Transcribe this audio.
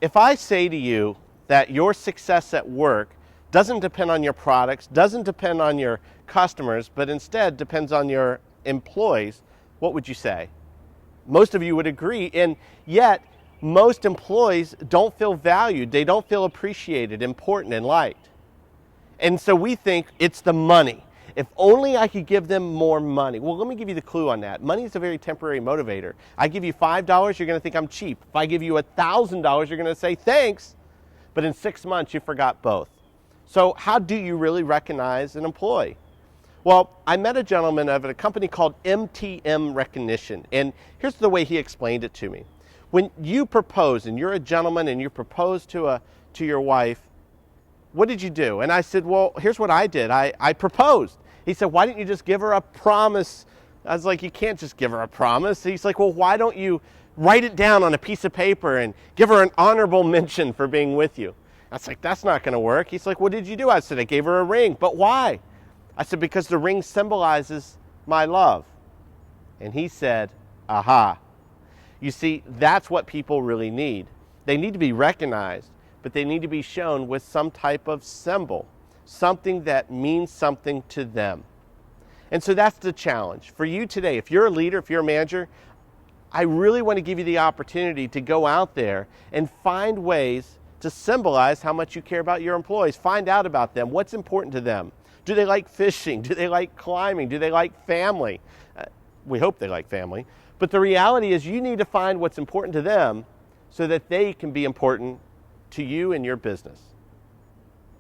if I say to you that your success at work doesn't depend on your products, doesn't depend on your customers, but instead depends on your employees, what would you say? Most of you would agree, and yet most employees don't feel valued. They don't feel appreciated, important, and liked. And so we think it's the money. If only I could give them more money. Well, let me give you the clue on that. Money is a very temporary motivator. I give you $5, you're going to think I'm cheap. If I give you $1,000, you're going to say thanks. But in 6 months, you forgot both. So how do you really recognize an employee? Well, I met a gentleman at a company called MTM Recognition, and here's the way he explained it to me. When you propose, and you're a gentleman and you propose to your wife, what did you do? And I said, well, here's what I did. I proposed. He said, why didn't you just give her a promise? I was like, you can't just give her a promise. He's like, well, why don't you write it down on a piece of paper and give her an honorable mention for being with you? I was like, that's not going to work. He's like, what did you do? I said, I gave her a ring. But why? I said, because the ring symbolizes my love. And he said, aha. You see, that's what people really need. They need to be recognized, but they need to be shown with some type of symbol, something that means something to them. And so that's the challenge. For you today, if you're a leader, if you're a manager, I really want to give you the opportunity to go out there and find ways to symbolize how much you care about your employees. Find out about them. What's important to them? Do they like fishing? Do they like climbing? Do they like family? We hope they like family. But the reality is you need to find what's important to them so that they can be important to you and your business.